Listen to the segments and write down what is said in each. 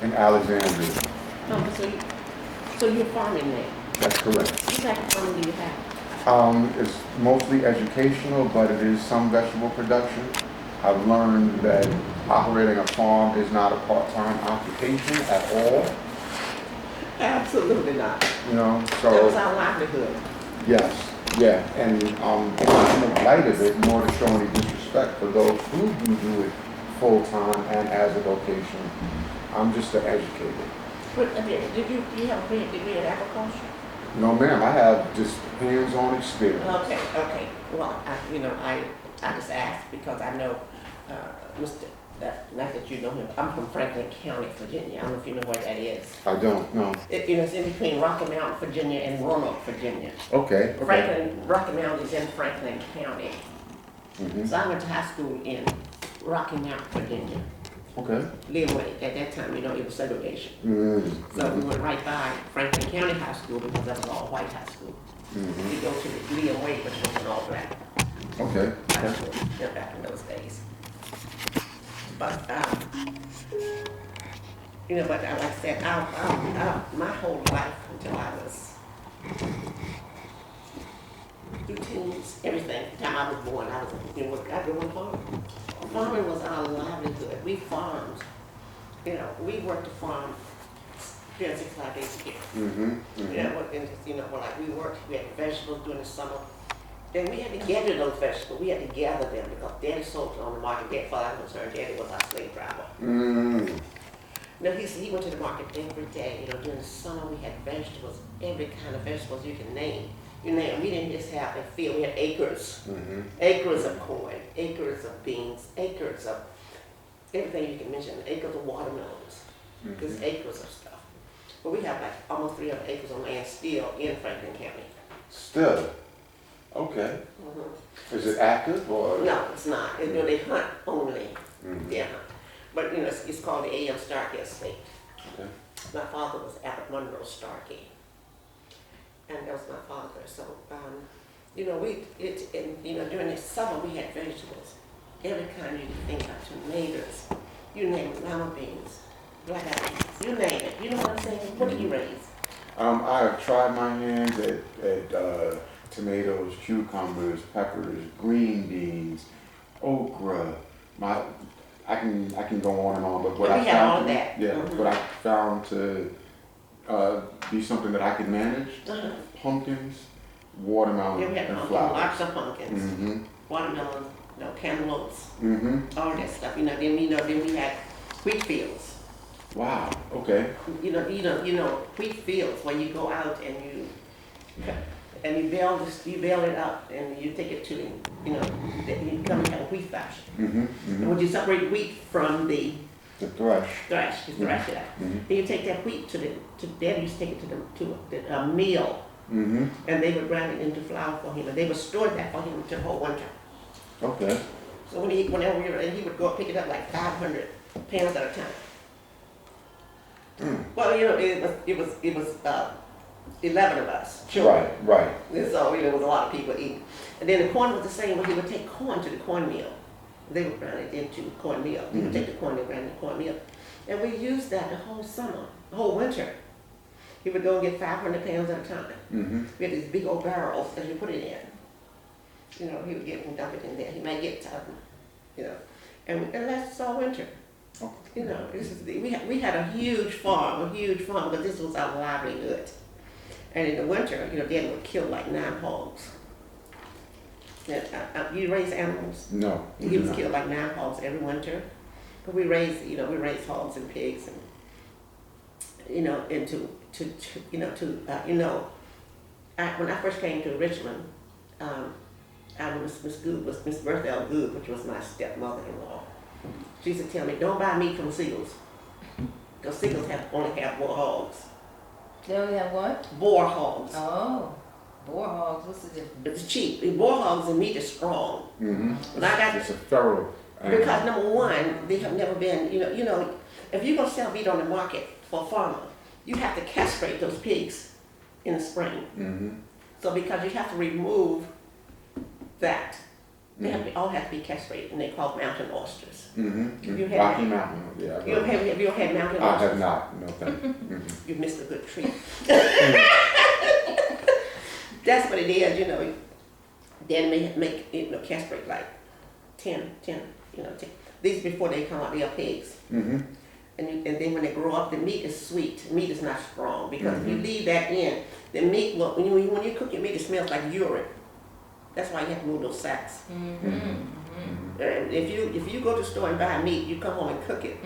in Alexandria. So you're farming there? That's correct. What type of farming do you have? It's mostly educational, but it is some vegetable production. I've learned that operating a farm is not a part-time occupation at all. Absolutely not. You know, That was so our livelihood. yes, yeah, and not to make light of it, nor to show any disrespect for those who do it full-time and as a vocation. I'm just an educator. But, did you have a degree in agriculture? No, ma'am, I have just hands-on experience. Okay. Well, I just asked because I know, not that you know him, I'm from Franklin County, Virginia. I don't know if you know where that is. I don't, no. It's in between Rocky Mount, Virginia and Roanoke, Virginia. Okay. Rocky Mount is in Franklin County. Mm-hmm. So I went to high school in Rocky Mount, Virginia. Okay. Leeway, at that time, it was segregation. Mm-hmm. So we went right by Franklin County High School because that was all white high school. Mm-hmm. We go to the Leeway, which was an all black Okay. high school back in those days. But, but like I said, my whole life until I was through teens, everything, the time I was born, I grew on a farm. Farming was our livelihood. We farmed. We worked the farm 365 days a year. Mm-hmm. Like we worked, we had vegetables during the summer. Then we had to gather those vegetables. We had to gather them because Daddy sold them on the market. As far as I'm concerned, Daddy was our slave driver. Mm-hmm. He went to the market every day. During the summer we had vegetables, every kind of vegetables you can name. We didn't just have a field, we had acres. Mm-hmm. Acres of corn, acres of beans, acres of everything you can mention, acres of watermelons, just acres of stuff. But we have like almost 300 acres of land still in Franklin County. Still? Okay. Mm-hmm. Is it active or? No, it's not. They hunt only. Mm-hmm. They hunt. But it's called the A.M. Starkey Estate. Okay. My father was Albert Monroe Starkey. And that was my father. So, during the summer we had vegetables. Every kind you can think of, tomatoes, you name it, lima beans, black eyed peas, you name it. You know what I'm saying? What do you raise? I have tried my hands at tomatoes, cucumbers, peppers, green beans, okra. I can go on and on, but what I We had all found, that. yeah, Mm-hmm. what I found to be something that I can manage: pumpkins, watermelon, Yeah, we had and pumpkins, flowers. lots of pumpkins, Mm-hmm. watermelons, cantaloupes, Mm-hmm. all that stuff. Then we had wheat fields. Wow. Okay. Wheat fields where you go out and you bail it up and you take it to you come and have a wheat thrash. Mm-hmm. And Mm-hmm. when you separate wheat from the The thrush. thrash, you thrash it out. Mm-hmm. Then you take that wheat to them used to take it to a mill, Mm-hmm. and they would grind it into flour for him, and they would store that for him until the whole winter. Okay. So whenever we were, he would go pick it up like 500 pounds at a time. Well, it was 11 of us. Children. Right. And so, it was a lot of people eating. And then the corn was the same, but he would take corn to the corn mill. They would grind it into corn meal. He would take the corn and grind it into corn meal. And we used that the whole summer, the whole winter. He would go and get 500 pounds at a time. Mm-hmm. We had these big old barrels that you put it in. He would get and dump it in there. He might get, and it lasted all winter. Okay. We had a huge farm, but this was our livelihood. And in the winter, Dad would kill like 9 hogs. You raise animals? No. He was killed like 9 hogs every winter. But we raised hogs and pigs and, when I first came to Richmond, Miss Bertha Goode, which was my stepmother-in-law. She used to tell me, don't buy meat from seagulls. Because seagulls only have boar hogs. They only have what? Boar hogs. Oh, boar hogs. What's the difference? It's cheap. Boar hogs and meat is strong. Mm-hmm. When I got It's a thorough. because number one, they have never been. If you're gonna sell meat on the market for a farmer, you have to castrate those pigs in the spring. Mm-hmm. So because you have to remove that They all have to be castrated, and they call mountain oysters. Mm-hmm. You had Rocky that? Mountain, yeah. I've You heard. have you ever had mountain I oysters? have not, no thank you. Mm-hmm. You missed a good treat. That's what it is, you know. Then they make castrate like 10, 10. These before they come out, they are pigs. Mm-hmm. And then when they grow up, the meat is sweet. Meat is not strong because if you leave that in, the meat will, when you cook your meat, it smells like urine. That's why you have to move those sacks. And if you go to the store and buy meat, you come home and cook it.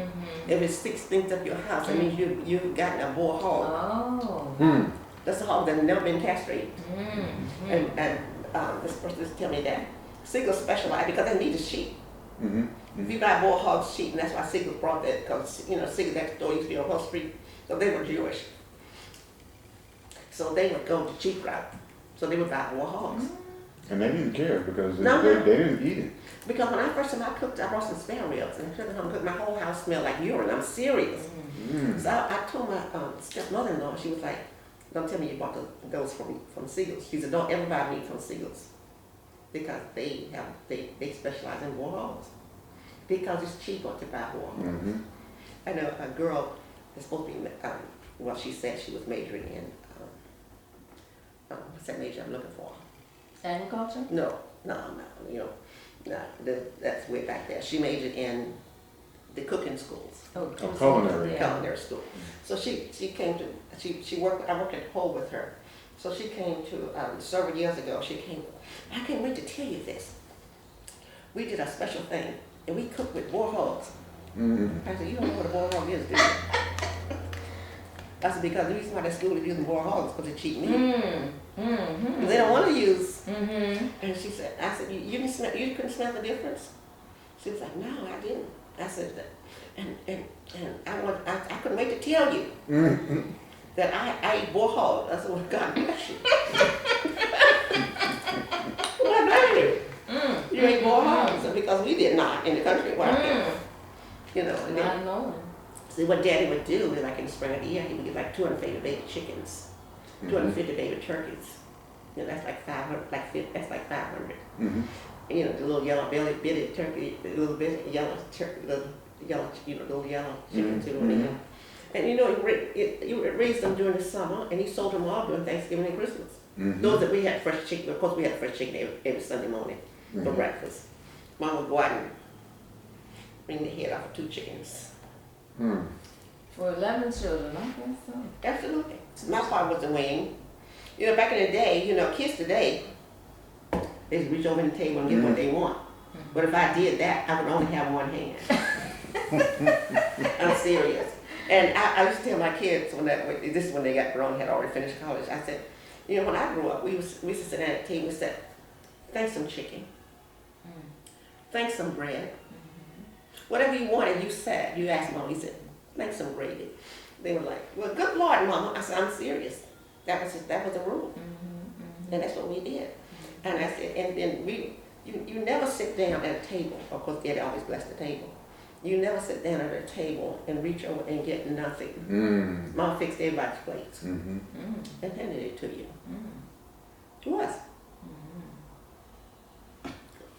If it stinks up your house, that means you've gotten a boar hog. Oh. That's a hog that's never been castrated. And this person just tell me that Seagulls specialize because that meat is cheap. If you buy boar hogs cheap, and that's why Seagulls brought that, because Seagulls next door used to be on Hull Street, so they were Jewish. So they would go the cheap route. So they would buy boar hogs. And they didn't care because No. they didn't eat it. Because when I first time I cooked, I brought some spare ribs and I took it home and cooked. My whole house smelled like urine. I'm serious. So I told my stepmother-in-law, she was like, "Don't tell me you bought those from Seagulls." She said, "Don't ever buy meat from Seagulls because they specialize in boar hogs because it's cheaper to buy boar hogs." I know a girl is supposed to be well, she said she was majoring in what's that major I'm looking for? Agriculture? No, that's way back there. She majored in the cooking schools, Oh, culinary. culinary school. So she came to, I worked at Hull with her. So she came to, several years ago, she came, I can't wait to tell you this. We did a special thing, and we cooked with boar hogs. I said, "You don't know what a boar hog is, do you?" I said, "Because the reason why that school is using boar hogs is because it's cheap meat. They don't want to use." And she said, "I said, you couldn't smell the difference?" She was like, "No, I didn't." I said that, and I couldn't wait to tell you that I ate boar hog. I said, "Well, God bless you." Well, I blame you. You ate boar hogs because we did not in the country where I came from. And then, Not knowing. see what Daddy would do is like in the spring of the year, he would get like 250 baby chickens, 250 baby turkeys. That's like 500, that's like 500. And the little yellow bitty turkey, the little bit yellow turkey, little yellow chicken too. And you would raise them during the summer, and he sold them all during Thanksgiving and Christmas. Those that we had fresh chicken, of course we had fresh chicken every Sunday morning for breakfast. Mom would go out and bring the head off of 2 chickens. For 11 children, I guess so. Absolutely. My part was the wing. Back in the day, kids today, they just reach over the table and get what they want. But if I did that, I would only have one hand. I'm serious. And I used to tell my kids this is when they got grown, had already finished college. I said, when I grew up, we used to sit at a table and said, "Thanks some chicken, thanks some bread, whatever you wanted." You said, you asked Mom, he said, "Thanks some gravy." They were like, "Well, good Lord, Mama." I said, "I'm serious. That was the rule." And that's what we did. And I said, and then you never sit down at a table. Of course, Daddy always blessed the table. You never sit down at a table and reach over and get nothing. Mom fixed everybody's plates and handed it to you. To us.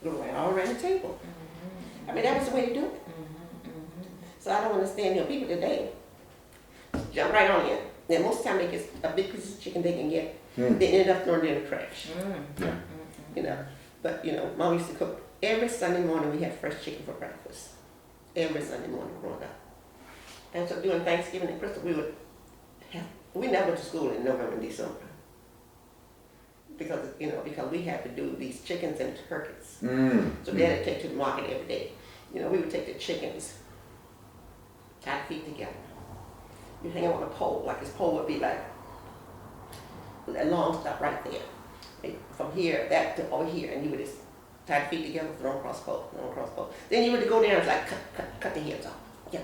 We were all around the table. I mean, that was the way to do it. So I don't understand, people today jump right on in. And most of the time they get a big piece of chicken they can get, they end up throwing it in the trash. But Mom used to cook every Sunday morning. We had fresh chicken for breakfast. Every Sunday morning growing up. And so during Thanksgiving and Christmas, we never went to school in November and December. Because we had to do these chickens and turkeys. So Daddy would take to the market every day. We would take the chickens, tie the feet together. You hang on a pole, like this pole would be like that long stuff right there. From here, that to over here, and you would just tie the feet together, throw them across pole. Then you would go down and like cut the heads off. Yeah.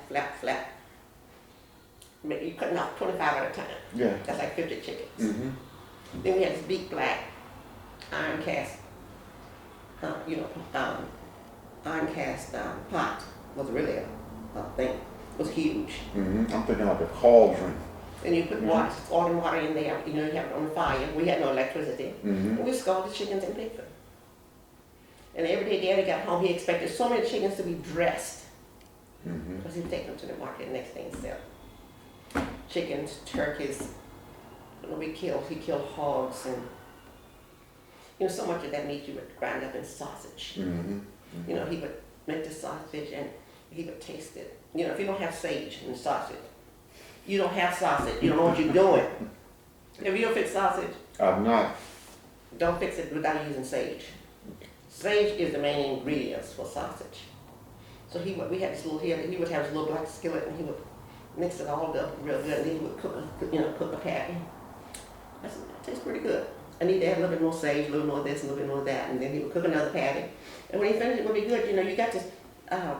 Flap. You're cutting off 25 at a time. Yeah. That's like 50 chickens. Then we had this big black iron cast, iron cast pot was really a thing. It was huge. I'm thinking like a cauldron. and you put water, all the water in there, you know, you have it on the fire. We had no electricity. Mm-hmm. And we scalded the chickens and picked them. And every day Daddy got home, he expected so many chickens to be dressed. Mm-hmm. Because he'd take them to the market the next day and sell. Chickens, turkeys, he killed hogs, and you know, so much of that meat you would grind up in sausage. Mm-hmm. You know, he would make the sausage and he would taste it. You know, if you don't have sage in sausage, you don't have sausage. You don't know what you're doing. If you don't fix sausage, I'm not. don't fix it without using sage. Sage is the main ingredients for sausage. So we had this little, he would have his little black skillet and he would mix it all up real good, and then he would cook a patty. I said, that tastes pretty good. I need to add a little bit more sage, a little more of this, a little bit more of that, and then he would cook another patty. And when he finished, it would be good. You know, you got this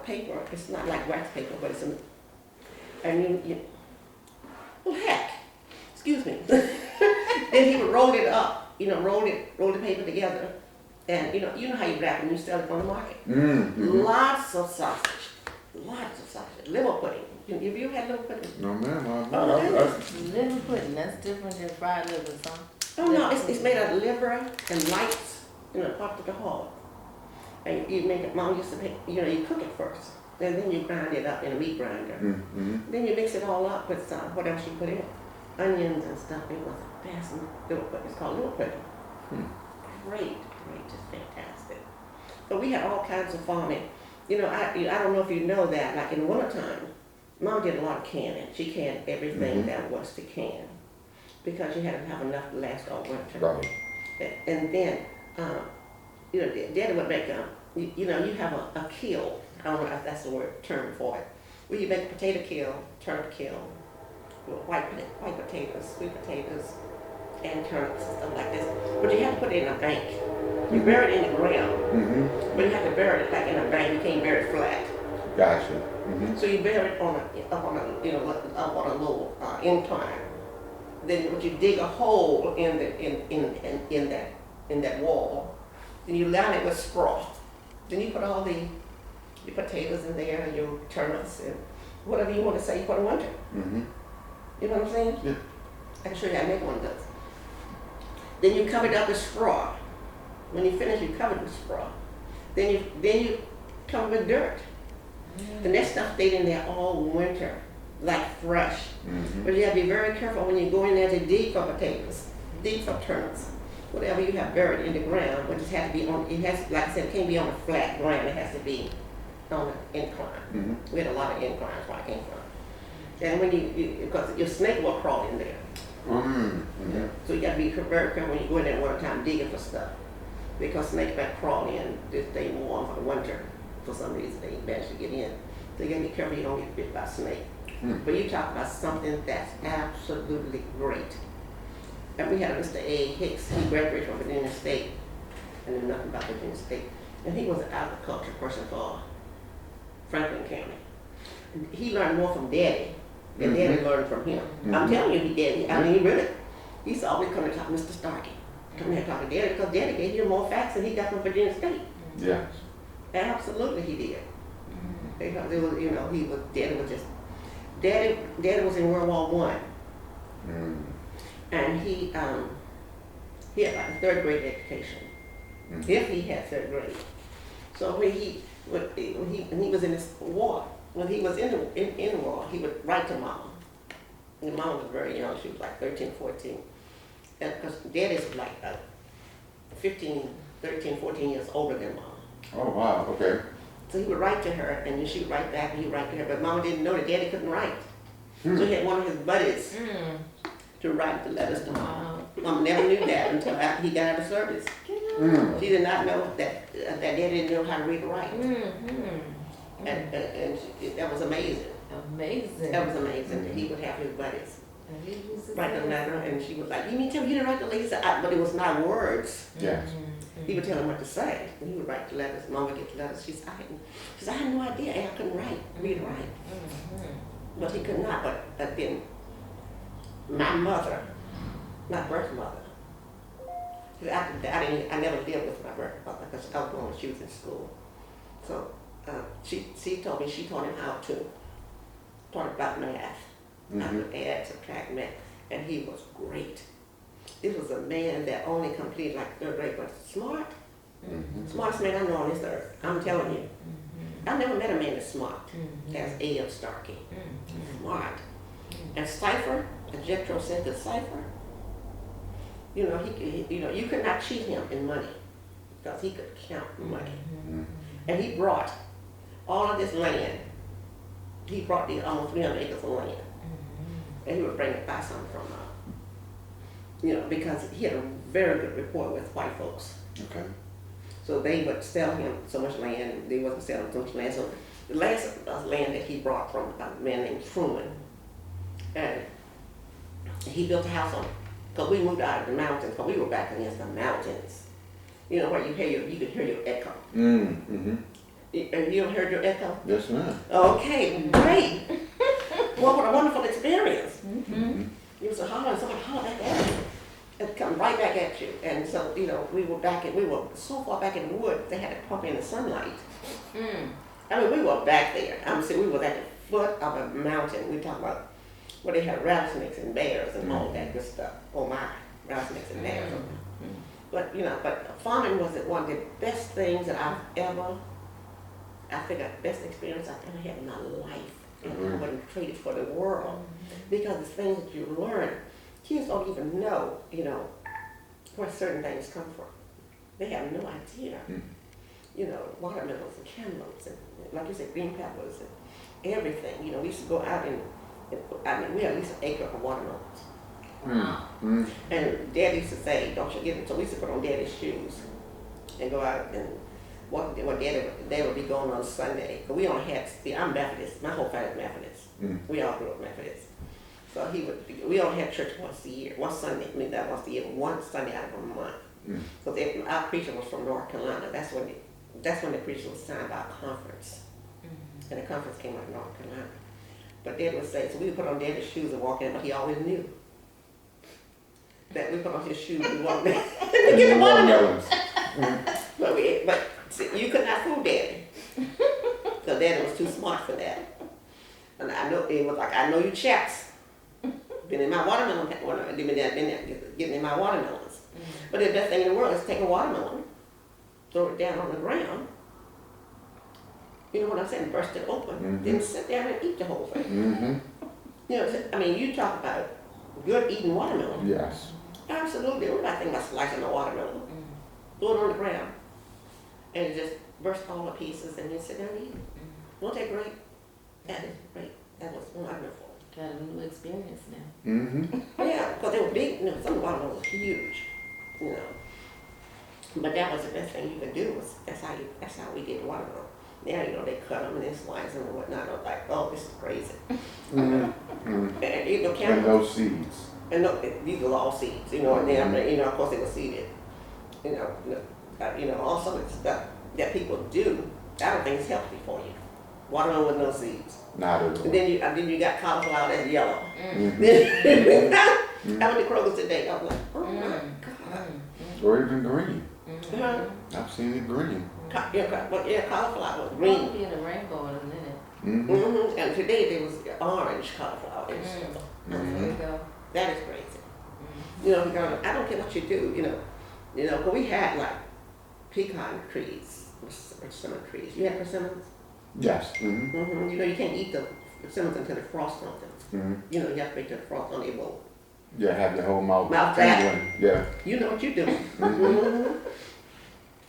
paper. It's not like wax paper, but it's well, heck, excuse me. Then he would roll it up. You know, roll the paper together, and you know how you wrap it and you sell it on the market. Mm-hmm. Lots of sausage, liver pudding. Have you had liver pudding? No, ma'am. Liver pudding, that's different than fried liver, huh? Oh no, it's made out of liver and lights, you know, part of the hog. And you make it, Mom used to make, you know, you cook it first, and then you grind it up in a meat grinder. Mm-hmm. Then you mix it all up with what else you put in it? Onions and stuff. It was the best liver pudding. It's called liver pudding. Great, just fantastic. But we had all kinds of farming. You know, I don't know if you know that, like in the wintertime, Mom did a lot of canning. She canned everything that was to can, because you had to have enough to last all winter. Right. And then, you know, Daddy would make you know, you have a kill. I don't know if that's the term for it. Where you make a potato kill, turnip kill, white potatoes, sweet potatoes, and turnips and stuff like this. But you have to put it in a bank. You bury it in the ground, but you have to bury it like in a bank. You can't bury it flat. Gotcha. Mm-hmm. So you bury it up on a little incline. Then what you dig a hole in that wall. Then you line it with straw. Then you put all the potatoes in there and your turnips and whatever you want to say for the winter. Mm-hmm. You know what I'm saying? Yeah. I can show you how to make one of those. Then you cover it up with straw. When you finish, you cover it with straw. Then you cover it with dirt. And that stuff stayed in there all winter, like fresh. Mm-hmm. But you have to be very careful when you go in there to dig for potatoes, dig for turnips, whatever you have buried in the ground. But it has to be like I said, it can't be on a flat ground. It has to be on an incline. Mm-hmm. We had a lot of inclines where I came from. And when because your snake will crawl in there. Mm-hmm. So you got to be very careful when you go in there one time digging for stuff, because snakes might crawl in this day warm for the winter. For some reason, they manage to get in. So you got to be careful you don't get bit by a snake. But you talk about something that's absolutely great. And we had a Mr. A. Hicks. He graduated from Virginia State. I knew nothing about Virginia State. And he was an agriculture person for Franklin County. And he learned more from Daddy than Daddy learned from him. I'm telling you, he did. I mean, he really. He used to always come to talk to Mr. Starkey. Come here and talk to Daddy, because Daddy gave him more facts than he got from Virginia State. Yeah. Absolutely, he did. Because it was, you know, Daddy was in World War I, and he had like a third grade education, if he had third grade. So when he was in this war, when he was in the war, he would write to Mama. And Mama was very young; she was like 13, 14, and because Daddy's like 13, 14 years older than Mama. Oh wow. Okay. So he would write to her, and then she would write back, and he would write to her. But Mama didn't know that Daddy couldn't write. So he had one of his buddies to write the letters to Mama. Mama never knew that until after he got out of service. She did not know that Daddy didn't know how to read or write. And that was amazing. Amazing. That was amazing. He would have his buddies write the letter, and she was like, "You mean tell me you didn't write the letter?" But it was not words. Yes. He would tell him what to say, and he would write the letters. Mom would get the letters. She said, I had no idea, and I couldn't read or write. But he could not. But then my mother, my birth mother, I never lived with my birth mother because I was born when she was in school. So she told me she taught him how to talk about math. I would add, subtract, math, and he was great. This was a man that only completed like third grade, but smart. Smartest man I know on this earth. I'm telling you. I never met a man as smart as A.F. Starkey. Smart. And cipher, a Jetro said the cipher. You know, you could not cheat him in money because he could count money. And he brought all of this land. He brought the almost 300 acres of land. And he would bring it by something from, because he had a very good rapport with white folks. Okay. So they would sell him so much land, and they wasn't selling so much land. So the last land that he brought from a man named Truman, and he built a house on it. Because we moved out of the mountains, because we were back against the mountains. You know, where you could hear your echo. And you don't heard your echo? Yes, ma'am. Okay, great. Well, what a wonderful experience. You was hollering, someone hollered back at you. It come right back at you. And so, we were so far back in the woods, they had to pump in the sunlight. I mean, we were back there. I'm saying we were at the foot of a mountain. We talk about where they had rattlesnakes and bears and all that good stuff. Oh my, rattlesnakes and bears. But farming was one of the best things that best experience I've ever had in my life. And I wouldn't trade it for the world. Because the things that you learn, kids don't even know, where certain things come from. They have no idea. Watermelons and cantaloupes and, like you said, green peppers and everything. We used to go out and we had at least an acre of watermelons. And Dad used to say, don't you get it? So we used to put on Daddy's shoes and go out and walk. Dad would be going on Sunday. But we only had, I'm Methodist. My whole family is Methodist. We all grew up Methodist. So we only had church once a year, one Sunday. I mean, that once a year, one Sunday out of a month. Because our preacher was from North Carolina. That's when the preacher was signed by a conference. And the conference came out of North Carolina. But Dad would say, so we would put on Daddy's shoes and walk in, but he always knew that we put on his shoes and walk in to get the watermelons. But see, you could not fool Daddy. So Daddy was too smart for that. And I know it was like, I know you chaps. Been in my watermelon, getting in my watermelons. But the best thing in the world is take a watermelon, throw it down on the ground. You know what I'm saying? Burst it open. Then sit down and eat the whole thing. You talk about good eating watermelon. Yes. Absolutely. What about thinking about slicing a watermelon? Throw it on the ground. And you just burst all the pieces and you sit down and eat it. Won't that great? That is great. That was wonderful. Got a new experience now. Yeah, because they were big. Some watermelons were huge. But that was the best thing you could do. That's how we did the watermelon. Now, they cut them and then slice them and whatnot. I was like, oh, this is crazy. And those seeds. And these are all seeds, and then, of course they were seeded. All some of the stuff that people do, I don't think it's healthy for you. Watermelon with no seeds. Not at all. And then you got cauliflower that's yellow. I went to Kroger's today. I was like, oh my God. Or even green. I've seen it green. Cauliflower was green. It'll be in a rainbow in a minute. And today there was orange cauliflower. There you go. That is crazy. I don't care what you do. But we had like pecan trees, persimmon trees. You had persimmons? Yes. You can't eat the persimmons until the frost on them. You have to wait till the frost on the bowl. Yeah, have your whole mouth tingling. Yeah. You know what you're doing.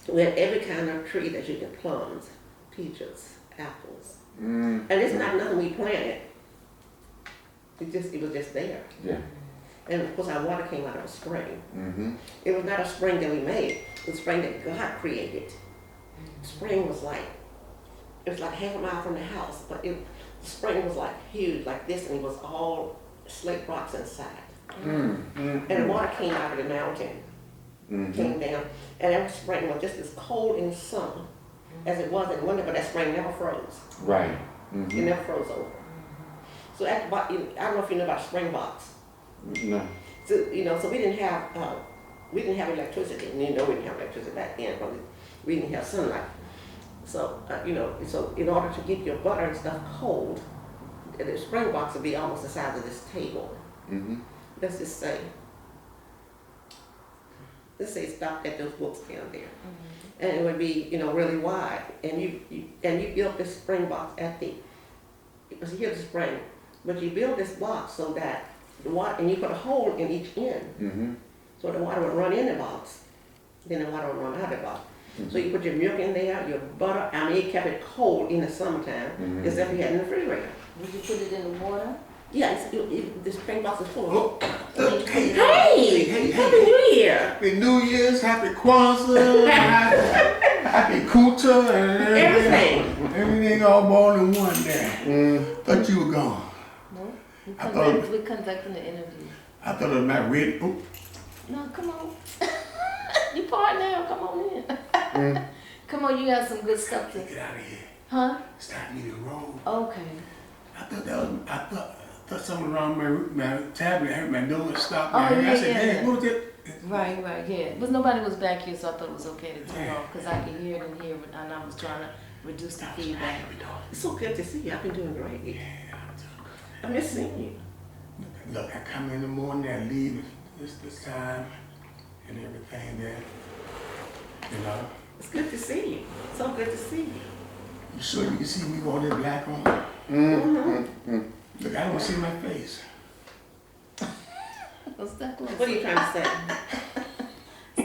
We had every kind of tree that you can, plums, peaches, apples. And it's not nothing we planted. It was just there. Yeah. And of course our water came out of a spring. It was not a spring that we made. It was a spring that God created. The spring was like, it was like half a mile from the house, but the spring was like huge, like this, and it was all slate rocks inside. And the water came out of the mountain, came down, and that spring was just as cold in the summer as it was in winter, but that spring never froze. Right. It never froze over. So I don't know if you know about spring box. No. So so we didn't have electricity. We didn't have electricity back then, but we didn't have sunlight. So so in order to keep your butter and stuff cold, the spring box will be almost the size of this table. Mm-hmm. Let's just say stop at those books down there. And it would be, really wide. And you built this spring box at the, because here's the spring, but you build this box so that the water, and you put a hole in each end, Mm-hmm. so the water would run in the box, then the water would run out of the box. So you put your milk in there, your butter, it kept it cold in the summertime, except you had in the refrigerator. Would you put it in the water? Yeah, the spring box is full. Hey, Happy New Year! Happy New Year's, happy Kwanzaa, happy Kuta, and Everything. everything all born in one day. Thought you were gone. No. thought- We're conducting the interview. I thought it was my red. Oh, No, come on. You part now. Come on in. Come on, you got some good stuff to. get out of here. Huh? Start me the road. Okay. I thought something wrong with my tablet. I heard my door stop. Oh, I yeah, said, yeah. hey, what was it? Right, yeah. But nobody was back here, so I thought it was okay to turn off because I could hear it in here, and I was trying to reduce the feedback. It's so good to see you. I've been doing great. Yeah, I'm doing good. I miss seeing you. Look, I come in the morning, I leave this time and everything there. It's good to see you. So good to see you. You sure you can see me with all that black on? Look, I don't see my face. Well, step closer. What are you trying to say?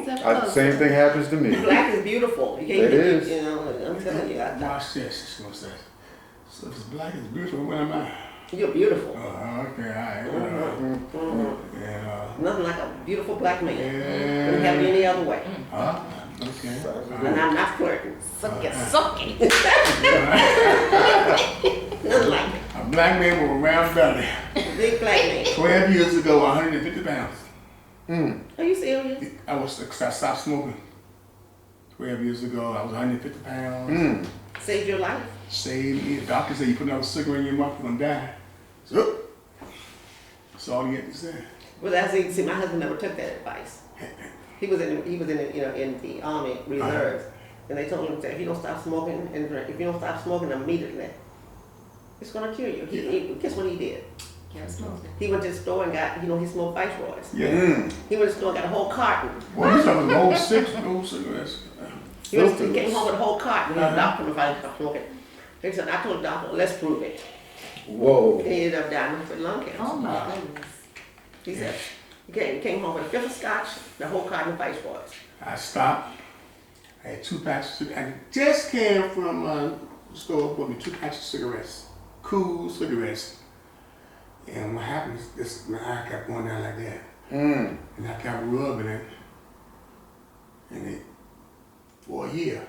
Step The closer. same thing happens to me. Black is beautiful. You can't It is. I'm telling you. Watch this, it's gonna say. So if it's black, it's beautiful, what am I? You're beautiful. Oh, okay, all right. Yeah. Nothing like a beautiful black man. Yeah. Couldn't have it any other way. Okay. And I'm not flirting. Suck it, suck it. Nothing like it. A black man with a round belly. A big black man. 12 years ago, 150 pounds. Are you serious? I stopped smoking. 12 years ago, I was 150 pounds. Saved your life? Saved me. The doctor said you put another cigarette in your mouth, you're gonna die. So, that's all you had to say. Well, as you can see, my husband never took that advice. He was in the Army Reserves, and they told him that if you don't stop smoking and drink, if you don't stop smoking immediately, it's gonna kill you. Guess what he did? Can't smoke it. He went to the store and got, he smoked Viceroys. Yeah. He went to the store and got a whole carton. Well, these are old cigarettes. He came home with a whole carton. The doctor was like, stop smoking. He said, I told the doctor, let's prove it. Whoa. He ended up dying with lung cancer. Oh my goodness. He said, he came home with a fifth of scotch, the whole carton of Viceroys. I stopped. I had 2 packs of cigarettes. I just came from the store, bought me 2 packs of cigarettes. Cool cigarettes. And what happened is my eye kept going down like that. And I kept rubbing it. For a year.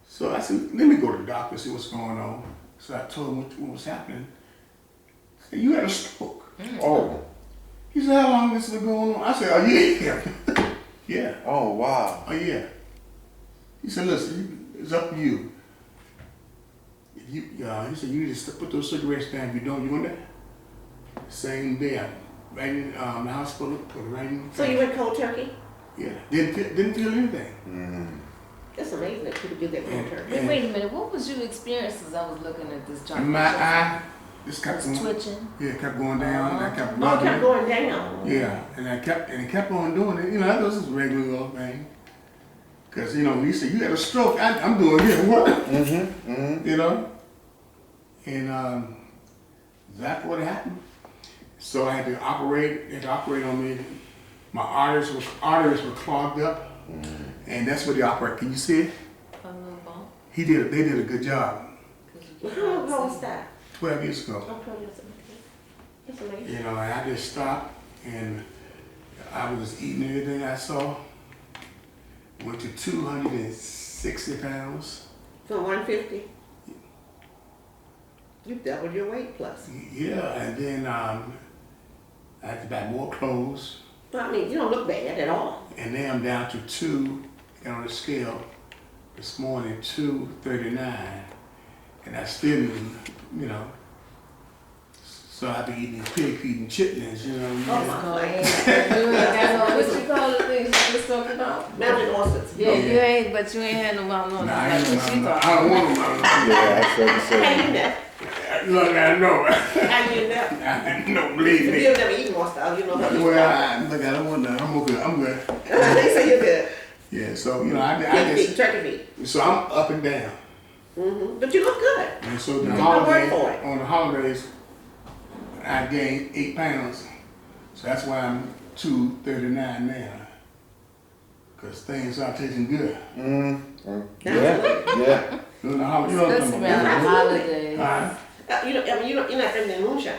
So I said, let me go to the doctor, see what's going on. So I told him what was happening. He said, you had a stroke. Oh. He said, how long this has been going on? I said, a year. Yeah. Oh, wow. A year. He said, listen, it's up to you. He said, you need to put those cigarettes down. If you don't, you're gonna die. Same day, I right in the hospital, put it right in. So you went cold turkey? Yeah, didn't feel anything. That's amazing that people do that cold turkey. Wait a minute. What was your experience as I was looking at this joint? And my eye just kept was going. twitching. Yeah, it kept going down. I kept Oh, it rubbing kept it. going down. Yeah, and it kept on doing it. I thought this was a regular little thing. Cause when he said you had a stroke, I'm doing it. What? And that's what happened. So I had to operate. They had to operate on me. My arteries were clogged up, and that's what they operate. Can you see it? A little bump. They did a good job. How was that? 12 years ago. Oh, 12 years ago. That's amazing. And I just stopped, and I was just eating everything I saw. Went to 260 pounds. From 150? You doubled your weight plus. Yeah, and then I had to buy more clothes. Well, you don't look bad at all. And now I'm down to 2, and on the scale this morning, 239. And I still, so I be eating pig feet and chitlins, Oh, my That's what you call the things you just talking about? Mountain horses. Yeah, you ain't, but you ain't had no mouth on I like what she don't talking want them. Yeah, I was about to Hey, say. you know. Look, I know. How you know? I know, believe If me. you never eat more stuff, you know what you Well, look, I don't want that. I'm good. I'm good. They say you're good. Yeah, so, you know, I Turkey just, feet, turkey feet. so I'm up and down. But you look good. And so the work holidays, for it. on the holidays, I gained 8 pounds. So that's why I'm 239 now. Because things are tasting good. Yeah. During the holidays, you know what I'm Especially talking around about. the holidays. You know, I mean, you're not drinking moonshine.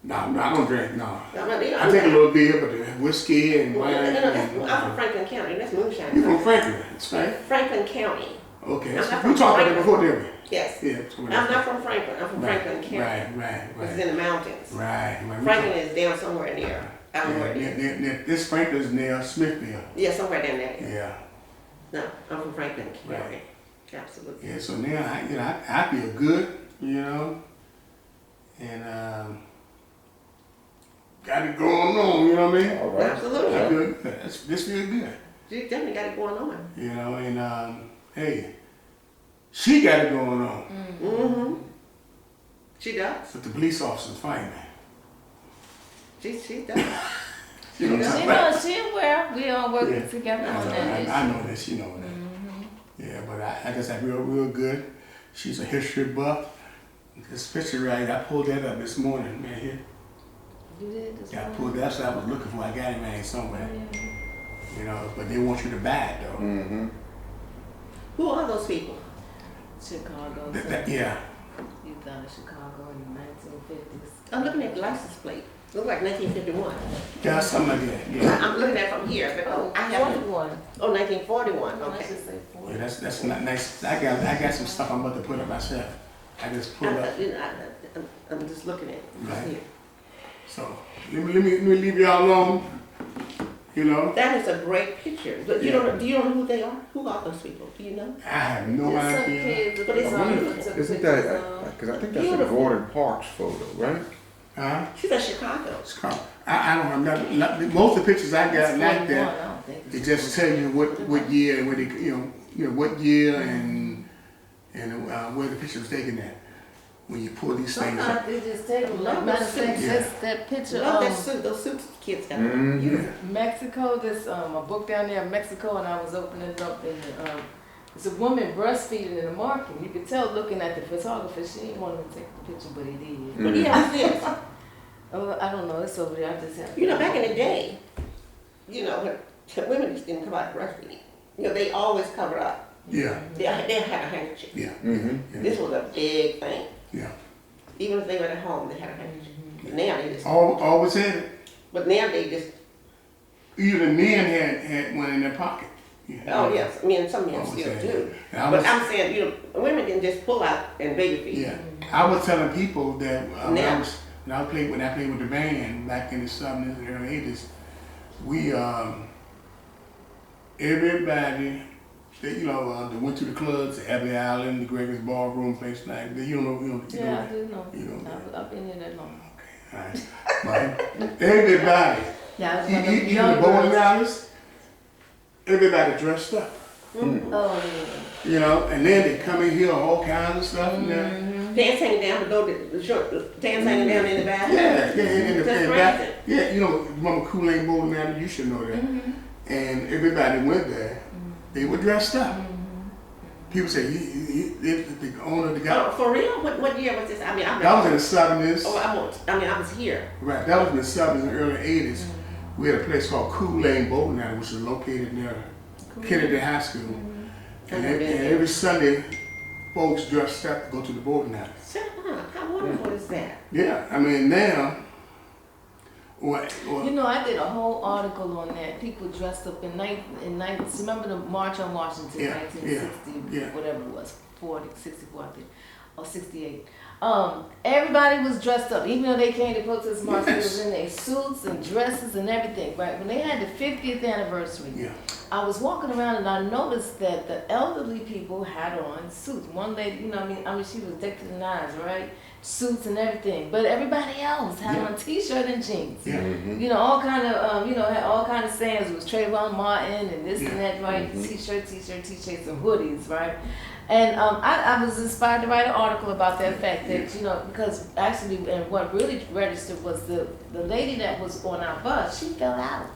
No, I don't drink, no. I mean, I take a little beer, but the whiskey and wine. I'm from Franklin County. That's moonshine. You from Franklin, that's right? Franklin County. Okay, I'm so not we from talked about that Franklin. before, didn't we? Yes. Yeah. I'm not from Franklin. I'm from Right, Franklin County. Right. It's in the mountains. Right. Franklin is down somewhere near. I don't know where it is. This Franklin's near Smithville. Yeah, somewhere down there. Yeah. No, I'm from Franklin County. Right. Absolutely. Yeah, so now I feel good, you know, and got it going on, you know what I mean? All right. Absolutely. I feel good. This feel good, You definitely got it going on. you know, and hey, she got it going on, Mm-hmm. She does. but the police officers fighting me. She does. You know what I'm She talking about? knows, she aware. We all work Yeah. together on that issue. I know that, she know that. Yeah, but I guess I'm real good. She's a history buff. This picture right, I pulled that up this morning, man. Here. You did this Yeah, I morning? pulled that. That's what I was looking for. I got it, man, somewhere. You know, but they want you to buy it though. Mm-hmm. Who are those people? Chicago. Yeah. You thought of Chicago in the 1950s. I'm looking at the license plate. Look like 1951. Yeah, something like that. Yeah. I'm looking at it from here, but Oh, I have 41. 1941. I Okay. should say 40. Yeah, that's not nice. I got some stuff I'm about to put up myself. I just pulled up. I'm just looking at it. Right. Here. So let me leave y'all alone. You know, That is a great picture. But you Yeah. don't. Do you know who they are? Who are those people? Do you know? I have no There's some idea. kids, But it's wonderful. Isn't that, because I think that's a Beautiful. Gordon Parks photo, right? Huh? She's at Chicago. It's called. I don't know. Most of the pictures I got like that. It just tell you what year and where they you know what year and where the picture was taken at when you pull these things up. Sometimes they just take them. Like, matter of fact, Yeah. that's that picture Love that of suit. Those suits kids got. Mhm. Beautiful. Mexico. This a book down there in Mexico, and I was opening it up, and it's a woman breastfeeding in the market. You could tell looking at the photographer, she didn't want him to take the picture, but he did. But yeah, what's this? Oh, I don't know. It's over there. I just have. You know, back in the day, you know, when women just didn't come out breastfeeding. You know, they always covered up. Yeah. They had a handkerchief. Yeah. Mm-hmm. This was a big thing. Yeah. Even if they were at home, they had a handkerchief. Now they just. Always had it. But now they just. Even men had one in their pocket. Yeah. Oh yes, I mean some men Always still had do. it. And I But was, I'm saying, you know, women didn't just pull out and baby feed. yeah. I was telling people that when Now. I played with the band back in the 70s and early 80s, we everybody that that went to the clubs, Abbey Island, the Gregory's Ballroom, place like that. You know. Yeah, I do know. You know. I've been here that long. Okay, all right. But everybody, Yeah, I was one of the even young the bowling girls. alleys, everybody dressed up. Oh yeah. You know, and then they come in here all kinds of stuff. And Pants hanging down below the short, pants hanging down in the back. yeah, in the That's back. right. Yeah, you know, remember Kool-Aid Bowling Alley? You should know that. And everybody went there. They were dressed up. People say, the owner of the guy. Oh, for real? What year was this? I mean, I That was in the 70s. Oh, I was here. Right, that was in the 70s and early 80s. We had a place called Kool-Aid Bowling Alley, which is located near Kennedy High School. And every Sunday, folks dressed up to go to the bowling alley. How wonderful is that? Yeah, I mean now, You know, I did a whole article on that. People dressed up in remember the March on Washington, Yeah, 1960, yeah. whatever it was, 64, I think, or 68. Everybody was dressed up, even though they came to protest march. They was in their suits and dresses and everything. Right when they had the 50th anniversary, yeah, I was walking around and I noticed that the elderly people had on suits. One lady, you know, I mean, she was decked to the nines, right? Suits and everything, but everybody else had on t-shirt and jeans. yeah. You know, all kind of, had all kind of sayings. It was Trayvon Martin and this and that, right? T-shirts and hoodies, right? And I was inspired to write an article about that fact. that, you know, because actually, and what really registered was the lady that was on our bus, she fell out.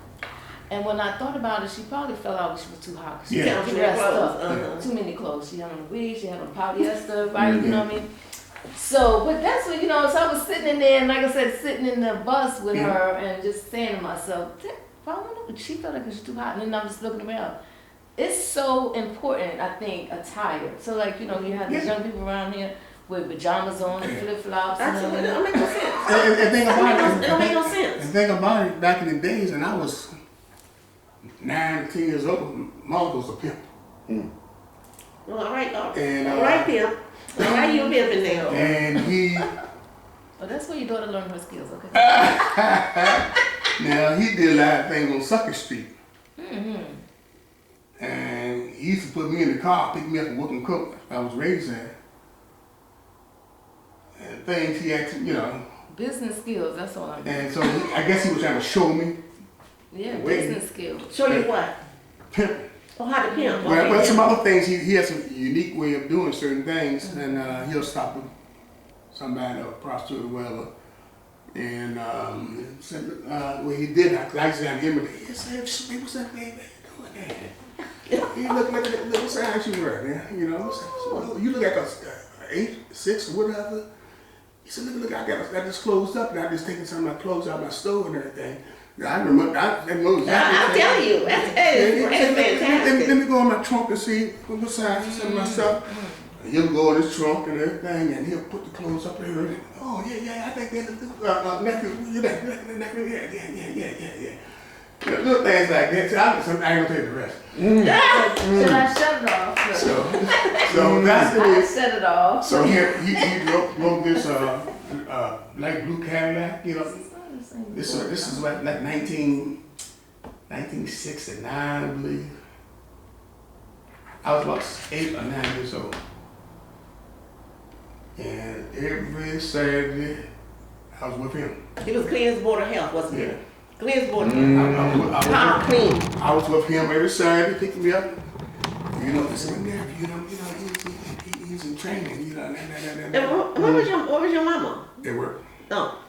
And when I thought about it, she probably fell out because she was too hot. 'Cause she Yeah. was dressed up. Too many clothes. She had on a wig, she had on polyester, right? You know what I mean? So, but that's what, you know, so I was sitting in there, and like I said, sitting in the bus with her and just saying to myself, she felt like it was too hot. And then I'm just looking around. It's so important, I think, attire. So, like, you know, you have these young people around here with pajamas on and flip-flops. Absolutely, it don't make no sense. And think about It don't make no sense. And think about it, back in the days, and I was 9, 10 years old, mom was a pimp. Well, all right, And, all right, pimp. All right, you pimping now. And he, Oh, that's where your daughter learned her skills, okay? now he did a lot of things on Sucker Street. And he used to put me in the car, pick me up and work and cook. I was raised there. And things he had to, you know. Business skills, that's all I'm doing. And so I guess he was trying to show me Yeah, Wait. business skills. Show you what? pimp. Oh, how to pimp. Well, some other things, he has a unique way of doing certain things, and he'll stop with somebody, a prostitute or whatever. And what he did, I used to have him, he said, what's that baby doing there? He looked like a little size you were, man. You know, so, you look like a 8, 6, whatever. He said, look, I got this closed up, and I just taking some of my clothes out of my store and everything. I remember, I know exactly. I'm telling you, that's fantastic. Let me go in my trunk and see what size some of my stuff. He'll go in his trunk and everything, and he'll put the clothes up there. And, oh, yeah, I think that's nephew, yeah. Little things like that. So I ain't gonna take the rest. Should I shut it off? So that's the I way. shut it off. So here he drove this light blue Cadillac, you know. This is like 1969, I believe. I was about 8 or 9 years old. And every Saturday, I was with him. He was clean as board of health, wasn't he? Yeah. Clean as board of health. Power clean. I was with him every Saturday, picking me up. You know, this and that, he's in training, you know. And what was your mama? They work. Oh.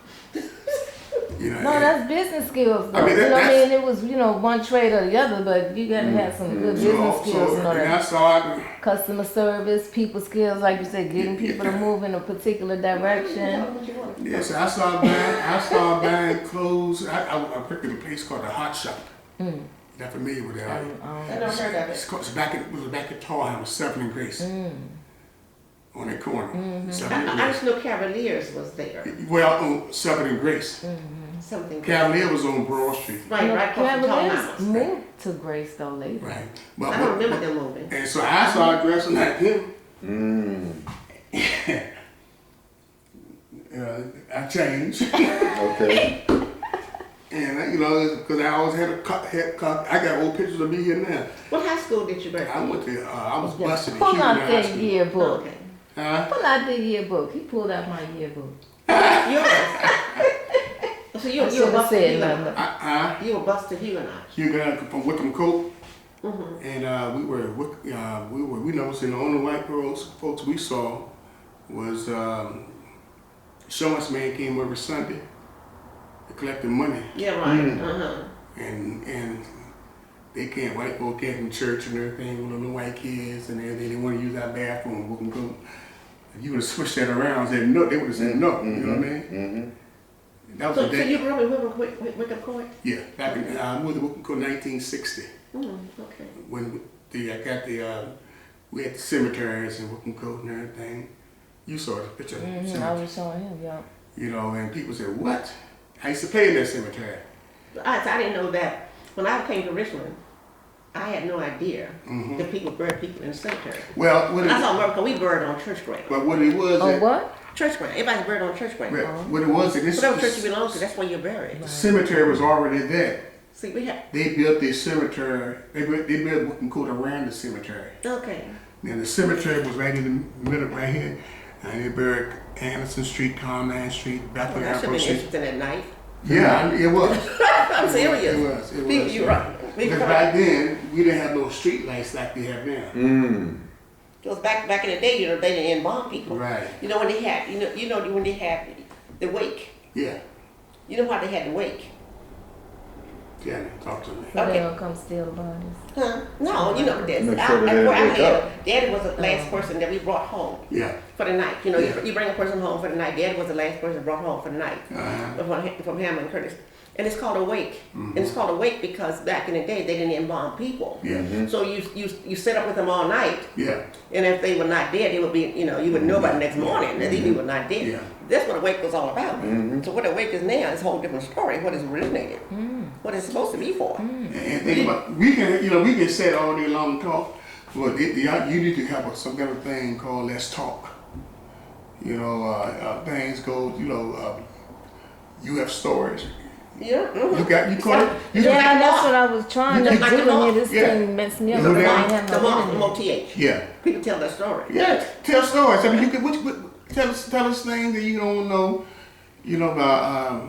You know, No, that's business skills. Though. I mean, You know what I that's- mean? It was, you know, one trade or the other, but you gotta have some good business skills. You know and I that started. customer service, people skills, like you said, getting people to move in a particular direction. Yes, I started buying clothes. I worked at a place called the Hot Shop. You're familiar with that? I never heard of It was back at Tallhouse, 7th and Grace. On that corner. 7th and I Grace. just know Cavaliers was there. Well, on 7th and Grace. Something. Cavalier was on Broad Street. Right across from Cavaliers Tallhouse. moved to Grace though later. Right. I don't remember them moving. And so I started dressing like him. I changed. Okay. And, you know, because I always had a cut. I got old pictures of me here now. What high school did you go to? I went to, I was busted in Pull Houston out High that School. yearbook. Okay. Huh? Pull out the yearbook. He pulled out my yearbook. Yours. So you I were should have busted said Huguenot. nothing. You were busted Huguenot. Huguenot from Wickham Coat. And we never seen the only white folks we saw was insurance man came every Sunday to collect the money. Yeah, right. And they can't, white folks came from church and everything with the white kids and everything. They want to use our bathroom, Wickham Coat. You would have switched that around and said no, they would have said no, you know what I mean? That was So the day. you grew up in Wickham Court? Yeah, back in, I moved to Wickham Court in 1960. Okay. When we had the cemeteries in Wickham Court and everything. You saw the picture of the I cemetery. was showing him, yeah. You know, and people said, what? I used to play in that cemetery. I didn't know that. When I came to Richmond, I had no idea that people buried people in the cemetery. Well, what I saw America, we buried on church ground. but what it was, Oh, what? Church ground. Everybody's buried on church ground. what it was, that Whatever church you this belong to, that's where you're buried. the cemetery was already there. See, we have. They built this cemetery. They built Wickham Court around the cemetery. Okay. And the cemetery was right in the middle, right here. And they buried Anderson Street, Carmine Street, Well, Bethel that should Airport be Street. interesting at night. Yeah, it was. I'm serious. It was. You're right. Because back then, we didn't have no street lights like we have now. Because back in the day, they didn't embalm people. Right. You know when they had, when they had the wake. Yeah. You know why they had the wake? Yeah, talk to me. So they don't come steal the bodies. Huh? No, you know this. Make sure that they wake up. Daddy was the last person that we brought home Yeah. for the night. You bring a person home for the night. Daddy was the last person brought home for the night from Hammond and Curtis. And it's called a wake. And it's called a wake because back in the day they didn't embalm people. Yeah. So you sit up with them all night. Yeah. And if they were not dead, they would be, you wouldn't know about the next morning that they were not dead. Yeah. That's what a wake was all about. So what a wake is now is a whole different story. What it's originated, what it's supposed to be for. And think about, we can say it all day long talk, but you need to have some kind of thing called let's talk. Things go, you have stories. Yeah. Yeah, that's what I was trying to do, and this thing messed me up. You know because I ain't that? have The no mom, internet. MOTH. Yeah. People tell their story. Yeah. Tell stories. I mean, you could tell us things that you don't know. About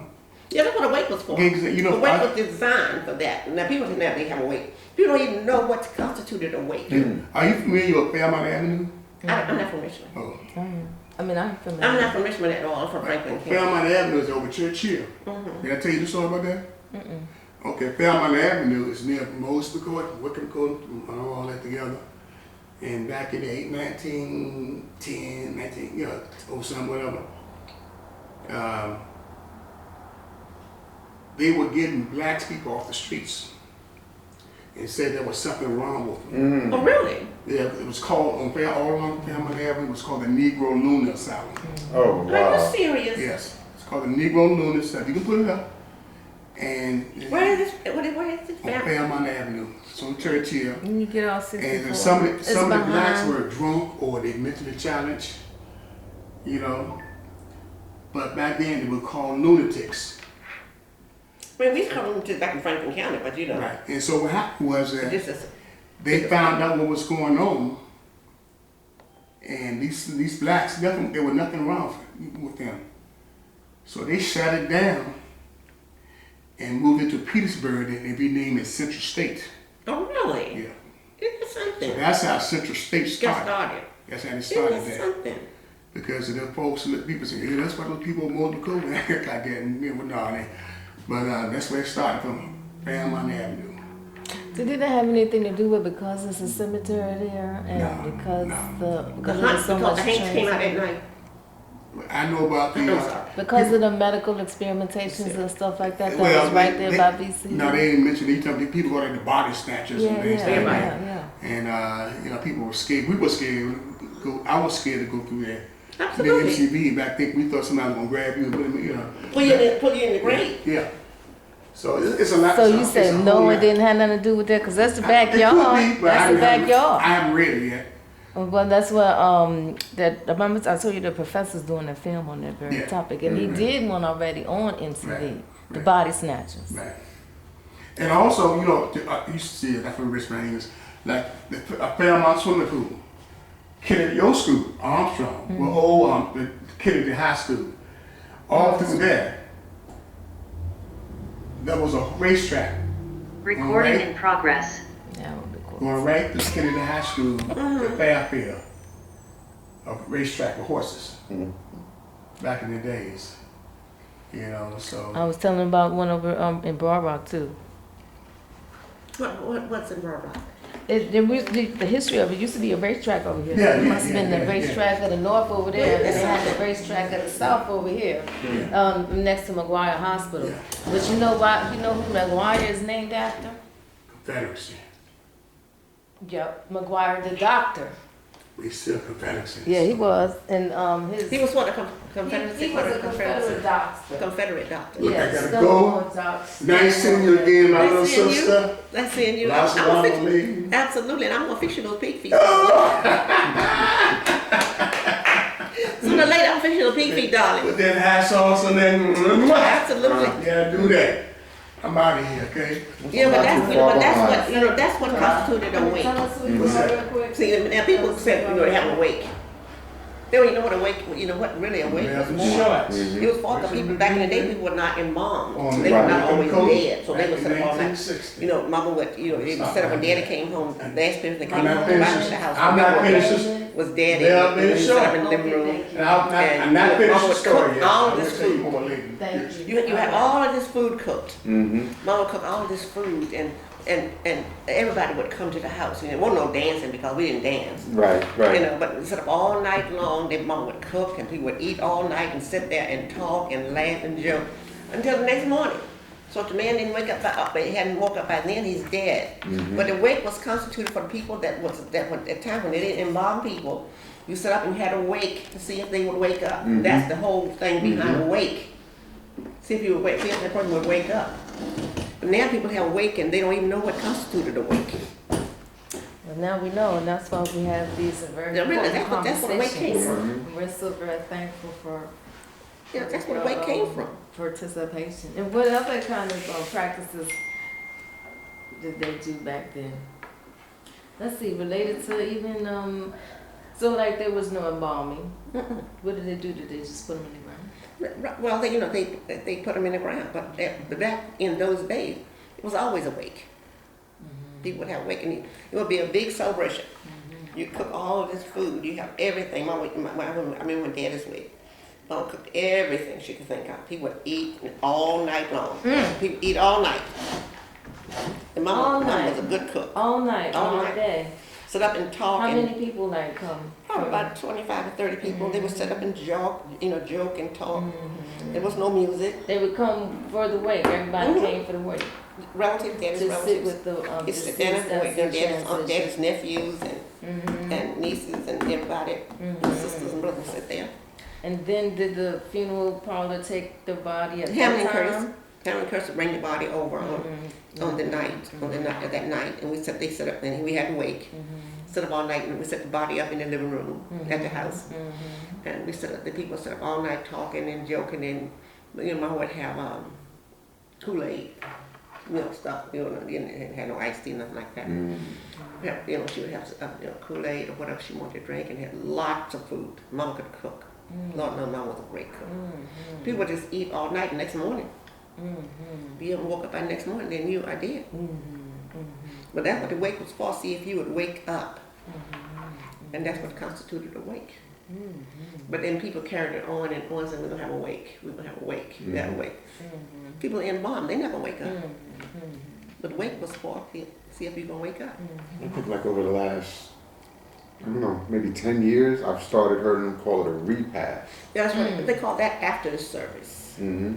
Yeah, that's what a wake was for. gigs that The wake was designed for that. Now people think now they have a wake. People don't even know what constituted a wake. Are you familiar with Fairmont Avenue? I'm not from Richmond. Oh. I'm familiar. I'm not from Richmond at all. I'm from Franklin County. Fairmont Avenue is over Church Hill. Did I tell you the story about that? Okay, Fairmont Avenue is near most Court, Wickham Court, all that together. And back in the 1910, or something, whatever, they were getting black people off the streets and said there was something wrong with them. Oh, really? Yeah, it was called, all along Fairmont Avenue, it was called the Negro Lunar Asylum. Oh, Are wow. you serious? Yes, it's called the Negro Lunar Asylum. You can put it up. And Where is this? Where is this? on Fairmont Avenue, it's on Church Hill. When you get all 64. And some of the blacks behind. were drunk or they mentally challenged, But back then they were called lunatics. Well, we come to back in Franklin County, but Right. And so what happened was that this is they found out what was going on, and these blacks, there was nothing wrong with them. So they shut it down and moved it to Petersburg, and they renamed it Central State. Oh, really? Yeah. It's something. So that's how Central State Get started. started. That's how they started It's that. something. Because of the folks, people say, hey, that's why those people more than cool like that. And, but that's where it started from, Fairmont Avenue. So did that have anything to do with because it's a cemetery there, and No, because no. because The there's so much Hanks came out at night. I know about I'm the. sorry. because of the medical experimentations and stuff like that. That Well, was right there by VC. No, they didn't mention these people go like the body snatchers and things like that. yeah. And people were scared. We were scared. I was scared to go through there. Absolutely. The MCV back then, we thought somebody was gonna grab you and Put you in the grave. Yeah. So it's a lot. So you it's say a whole no, lot. it didn't have nothing to do with that, because that's the It could backyard. be, but That's the backyard. I haven't read it yet. Well, that's what I remember I told you the professor's doing a film on that very topic, and he did one already on MTV, the body snatchers. Right. And also, you used to see it, that's what Richmond is, like a Fairmont swimming pool. Kennedy Old School, Armstrong, the Kennedy High School. All through there was a racetrack. Recording in progress. That would be cool. Going right through Kennedy High School to Fairfield. A racetrack with horses. Back in the days. So. I was telling about one over in Broad Rock too. What's in Broad Rock? The history of it used to be a racetrack over here. Yeah, It must have been the yeah. racetrack of the north over there, and they had the racetrack of the south over here, next to McGuire Hospital. Yeah. But you know why? You know who McGuire is named after? Confederacy. Yep, McGuire the doctor. We still Confederacy. Yeah, he was, and He was what, a Confederacy? he was a Confederate doctor. Confederate doctor. Look, I Yes, gotta Stonewall go. doctor. Nice seeing you again, my little Nice seeing you. sister. Nice seeing you. Lots of I'm gonna love, lady. absolutely, and I'm gonna fix you those pig feet. Sooner or later, I'm fixing those pig feet, darling. With that hot sauce and then. Absolutely. Yeah, do that. I'm out of here, okay? Yeah, but Not too far that's behind. what that's what constituted a wake. Tell us who you What's are that? real quick. See, now people said they have a wake. They don't even know what a wake. You know what really a wake was Some for. shots. It was for the people back in the day. People were not embalmed. On They the were not right. always Cold. dead, so they would Back in set up all night. 1960. Mama would, they would set up when Daddy came home. The last person that I'm came not home back to finished. the house. I'm not Remember, finished. was dead. Yeah, and man, we sure. set up in the living Okay, room. thank you. And I'm not And finished Mama the would story cook yet. all I'm this gonna tell you food. more later. Thank you. You had all of this food cooked. Mm-hmm. Mama would cook all of this food, and everybody would come to the house. You know, there wasn't no dancing because we didn't dance. Right, You right. know, but we set up all night long. Then Mama would cook, and people would eat all night and sit there and talk and laugh and joke until the next morning. So if the man didn't wake up, he hadn't woke up by then, he's dead. Mhm. But the wake was constituted for the people that was at time when they didn't embalm people. You set up and had a wake to see if they would wake up. Mhm. That's the whole thing behind a wake. See if you would wake, see if that person would wake up. But now people have wake and they don't even know what constituted a wake. Well, now we know, and that's why we have these very Yeah, really, important that's what a wake came conversations. We're so very thankful for Yeah, that's where the wake came from. participation. And what other kind of practices did they do back then? Let's see, related to even, so like there was no embalming. Mm-mm. What did they do? Did they just put them in the ground? Well, they put them in the ground, but back in those days, it was always a wake. People would have a wake, and it would be a big celebration. You cook all of this food, you have everything. I remember when Dad is with, Mom cooked everything she could think of. People would eat all night long. People eat all night. And All Mama night. was a good cook. All night, All all night. day. Sit up and talk. How and many people like come? Probably about 25 to 30 people. They would sit up and joke and talk. There was no music. They would come for the wake. Everybody came for the wake. Relatives, Daddy's To sit relatives. with the It's the deceased dinner with as he Daddy's transitioned. nephews and nieces and everybody, and sisters and brothers sit there. And then did the funeral parlor take the body at Hammond that and time? Curtis would bring the body over on the night, that night, and they set up, and we had to wake. Sit up all night, and we set the body up in the living room at the house. And the people set up all night talking and joking, and Mama would have Kool-Aid, stuff, didn't have no iced tea, nothing like that. She would have Kool-Aid or whatever she wanted to drink, and had lots of food. Mama could cook. Lord knows Mama was a great cook. People would just eat all night, and next morning. If you ever woke up by the next morning, they knew I did. But that's what the wake was for, see if you would wake up. And that's what constituted a wake. But then people carried it on and on, saying we're going to have a wake, we're going to have a wake, we have a wake. People in bomb, they never wake up. But the wake was for, see if you're going to wake up. I think like over the last, I don't know, maybe 10 years, I've started hearing them call it a repast. That's what they call that after the service. Mm-hmm.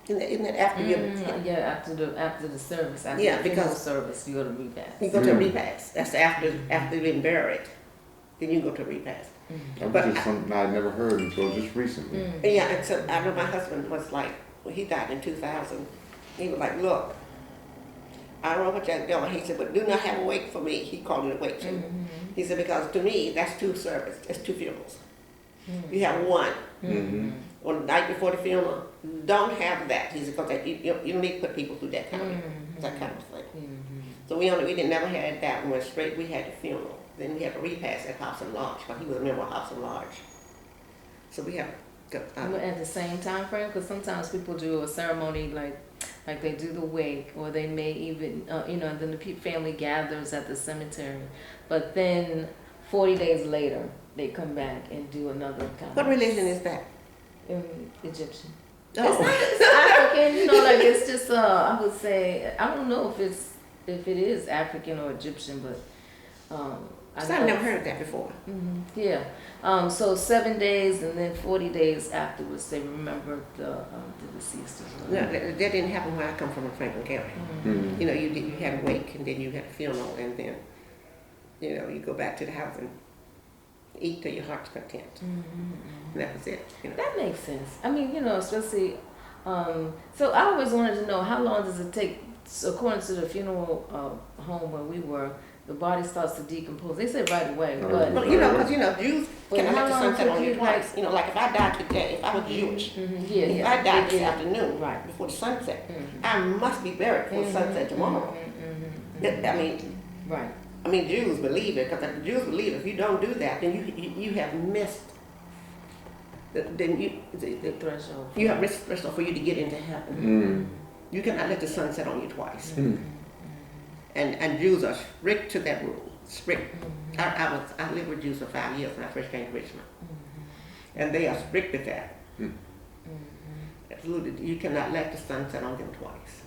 Isn't that after you? Yeah, after the service, after Yeah, the funeral because- service, you go to repast. You go to a repast. That's after you've been buried. Then you go to a repast. That But was just something I never heard until just recently. Yeah, except I know my husband was like, well, he died in 2000. He was like, look, I don't know what you're doing. He said, but do not have a wake for me. He called it a wake too. He said, because to me, that's two services, that's two funerals. You have one. On the night before the funeral, don't have that. He said, because you don't need to put people through that kind of thing. So we never had that. We went straight, we had the funeral. Then we had a repast at House and Lodge, because he was a member of House and Lodge. So we have At the same time frame, because sometimes people do a ceremony like they do the wake, or they may even, then the family gathers at the cemetery. But then 40 days later, they come back and do another kind What religion is that? Egyptian. Oh. It's African, like it's just, I would say, I don't know if it is African or Egyptian, but I've never heard that before. Yeah. So 7 days and then 40 days afterwards, they remember the deceased as well. No, that didn't happen where I come from in Franklin County. You had a wake, and then you had a funeral, and then you go back to the house and eat till your heart's content. And that was it. That makes sense. I mean, especially. So I always wanted to know, how long does it take? So according to the funeral home where we were, the body starts to decompose. They said right away, but Well, because Jews can how let the long sunset took on you you, twice. Like if I died today, if I was Jewish, if I died this afternoon, Right. before the sunset, I must be buried before the sunset tomorrow. Right. I mean, Jews believe it, because the Jews believe if you don't do that, then you have missed. The threshold. You have missed the threshold for you to get into heaven. You cannot let the sun set on you twice. And Jews are strict to that rule. strict. I lived with Jews for 5 years when I first came to Richmond. And they are strict with that. Absolutely, you cannot let the sun set on them twice.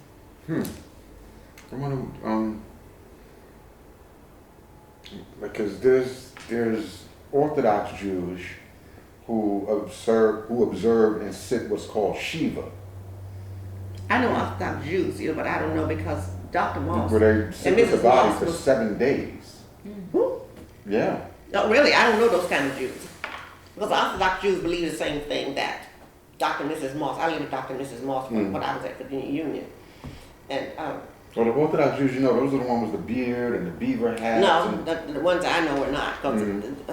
I want to, because there's Orthodox Jews who observe and sit what's called Shiva. I know Orthodox Jews, but I don't know because Dr. Moss Where they sit and with the Mrs. body Moss for was 7 days. Who? Yeah. No, really, I don't know those kind of Jews. Because Orthodox Jews believe the same thing that Dr. and Mrs. Moss. I lived with Dr. and Mrs. Moss when I was at Virginia Union. And Well, the Orthodox Jews, those are the ones with the beard and the beaver hats. no, the ones I know are not.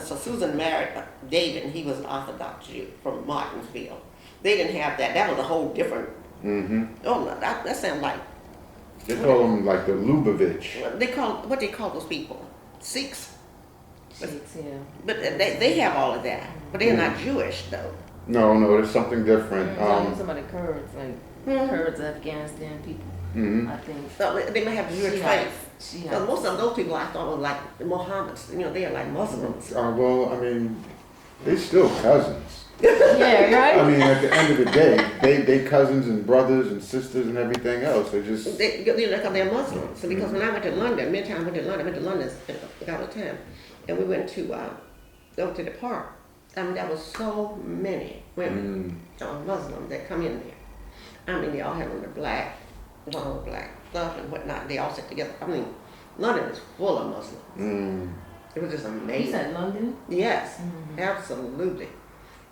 So Susan married David, and he was an Orthodox Jew from Martinsville. They didn't have that. That was a whole different. Oh, no, that sounds like. They call them like the Lubavitch. What they call those people? Sikhs. Chicks, yeah. But they have all of that. But they're not Jewish though. No, there's something different. Some of the Kurds, like Kurds, Afghanistan people, I think. So they may have Jewish faith. She So most of those people I thought were like Mohammeds. They are like Muslims. Well, I mean, they're still cousins. Yeah, right? I mean, at the end of the day, they cousins and brothers and sisters and everything else. They just... Because they're Muslims. So because when I went to London, many times I went to London all the time. And we went to go to the park. I mean, there was so many women, Muslims that come in there. I mean, they all had on the black stuff and whatnot. They all sit together. I mean, London is full of Muslims. It was just amazing. You said London? Yes, absolutely.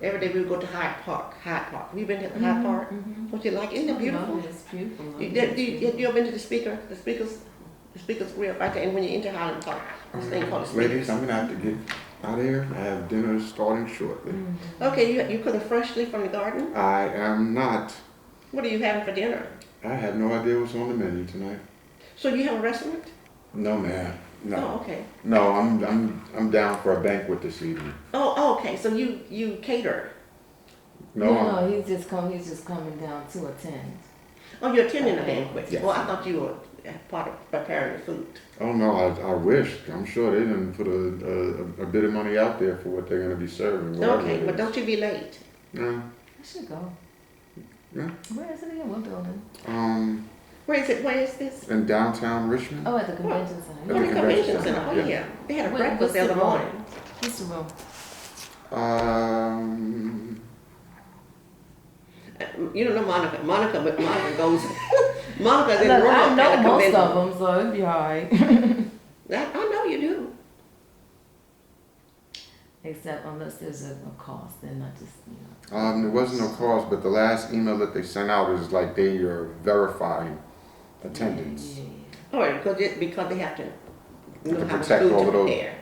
Every day we would go to Hyde Park. Have you been to Hyde Park? Don't you like it? Isn't it beautiful? It's beautiful. You ever been to the speaker's grill right there? And when you enter Highland Park, this thing called the Speakers. Ladies, I'm going to have to get out of here. I have dinner starting shortly. Okay, you cooking freshly from the garden? I am not. What are you having for dinner? I have no idea what's on the menu tonight. So you have a restaurant? No, ma'am. No. Oh, okay. No, I'm down for a banquet this evening. Oh, okay. So you cater? No, he's just coming down to attend. Oh, you're attending a banquet? Yes. Well, I thought you were part of preparing the food. Oh no, I wish. I'm sure they didn't put a bit of money out there for what they're going to be serving. Okay, but don't you be late. Yeah. I should go. Yeah. Where is it again? What building? Where is it? Where is this? In downtown Richmond. Oh, at the convention center. At the Convention Center. Oh, Yeah. yeah. They had a Wait, breakfast what's the other the room? morning. What's the room? You don't know Monica. Monica goes. Monica's in the Look, room. I know at a most convention. of them, so it'd be alright. I know you do. Except unless there's a cost, then I just, There wasn't no cost, but the last email that they sent out is like they are verifying attendance. Yeah. All right, because they have to To know how much protect food all to of those, prepare.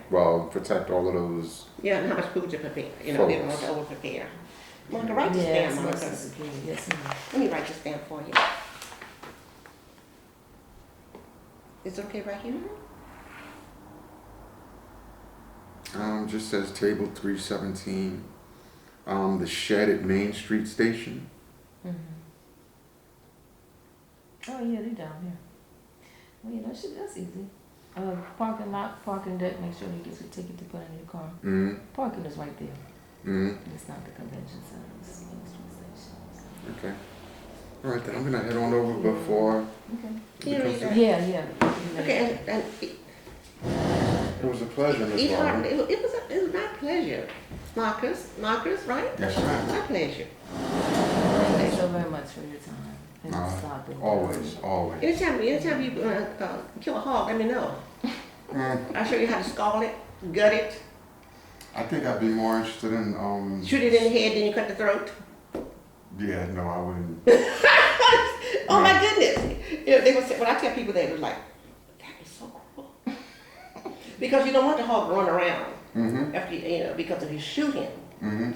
protect all of those. Yeah, and how much food to prepare. They don't want to over prepare. Monica, write this Yes, down, Monica. Social Security, yes, ma'am. Let me write this down for you. Is it okay right here? Just says table 317. The shed at Main Street Station. Oh yeah, they down here. Well, yeah, that's easy. Parking lot, parking deck, make sure he gets a ticket to put in your car. Parking is right there. It's not the convention center, it's Main Street Station. Okay. All right, then I'm gonna head on over before. Okay. You read that? Yeah. Okay, and It was a pleasure, Miss Eat hard. Lauren. It was my pleasure. Marcus, right? Yes, ma'am. My pleasure. Thank you so very much for your time. And stopping. Always. Anytime you kill a hog, let me know. I'll show you how to scald it, gut it, I think I'd be more interested in shoot it in the head, then you cut the throat. Yeah, no, I wouldn't. Oh my goodness! They would say, when I tell people that, they're like, that is so cruel. Because you don't want the hog to run around after because if you shoot him,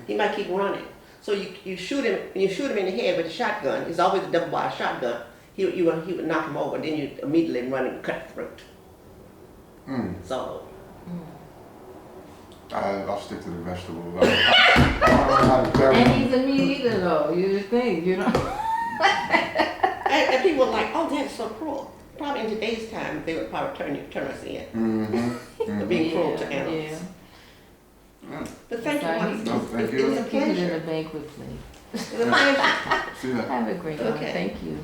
he might keep running. So you shoot him in the head with a shotgun. It's always a double-barrel shotgun. He would knock him over, and then you immediately run and cut the throat. So. I'll stick to the vegetables. I don't know how to bury And he's a meat eater though, you think, And people are like, oh, that is so cruel. probably in today's time, they would probably turn us in Mm-hmm. for being cruel to animals. But thank you, Sorry. Monica. No, thank It you. was a Keep it in pleasure. a banquet plate. It was a pleasure. See that? Have a great one. Okay. Thank you.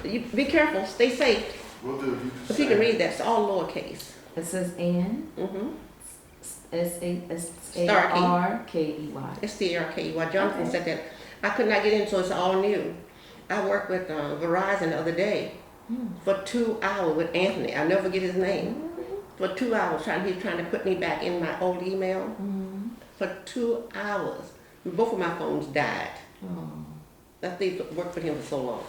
You be careful, stay safe. We'll do. If you can read that, it's all lowercase. It says Ann, Mm-hmm. Starkey. S-T-A-R-K-E-Y. Jonathan Okay. said that. I could not get in, so it's all new. I worked with Verizon the other day for 2 hours with Anthony. I'll never forget his name. For 2 hours, he was trying to put me back in my old email. For 2 hours. Both of my phones died. That thing worked for him for so long.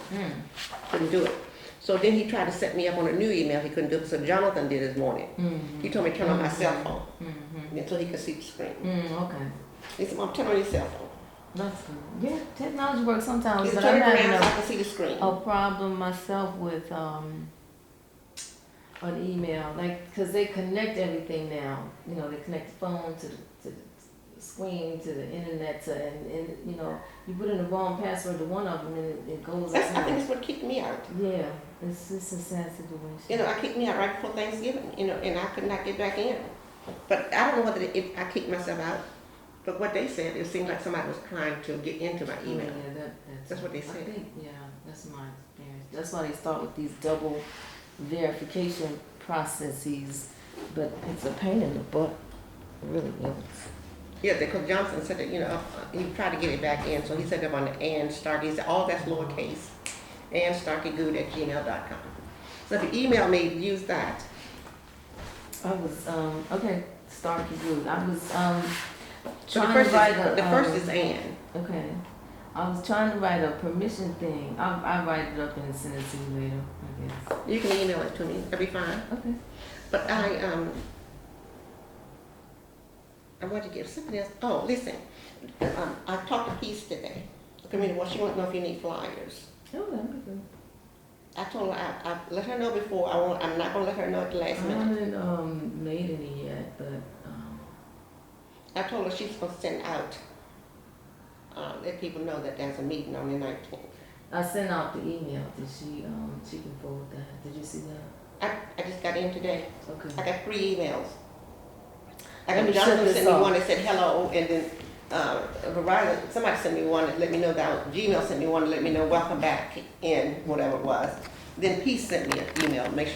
Couldn't do it. So then he tried to set me up on a new email. He couldn't do it. So Jonathan did this morning. He told me to turn on my cell phone until he could see the screen. Okay. He said, Mom, turn on your cell phone. That's good. Yeah, technology works sometimes, He said, but turn I'm it having around so I can see the screen. a problem myself with an email, like, cause they connect everything now. You know, they connect the phone to the screen, to the internet, and you know, you put in the wrong password to one of them, and it goes. I think that's what kicked me out. Yeah, it's just a sad situation. You know, I kicked me out right before Thanksgiving, you know, and I could not get back in. But I don't know whether I kicked myself out. But what they said, it seemed like somebody was trying to get into my email. Yeah, That's what they I said. think, yeah, that's my experience. That's why they start with these double verification processes, but it's a pain in the butt. It really is. Yeah, because Johnson said that, you know, he tried to get it back in, so he said up on the Ann Starkey, he said, all that's lowercase, AnnStarkeyGoode@gmail.com. So if you email me, use that. I was, okay, Starkey Goode. I was, So trying to write a, the first is Ann. okay. I was trying to write a permission thing. I'll write it up and send it to you later, I guess. You can email it to me, that'll be fine. Okay. But I want to give something else. Oh, listen, I talked to Peace today. The community, well, she wants to know if you need flyers. Oh, that'd be good. I told her, I let her know before, I'm not gonna let her know at the last I minute. haven't made any yet, but, I told her she's supposed to send out, let people know that there's a meeting on the 19th. I sent out the email. Did she can forward that. Did you see that? I just got in today. Okay. I got 3 emails. I Let got me shut Jonathan this sent me off. one that said hello, and then Verizon, somebody sent me one that let me know that, Gmail sent me one to let me know welcome back in whatever it was. Then Peace sent me an email, make sure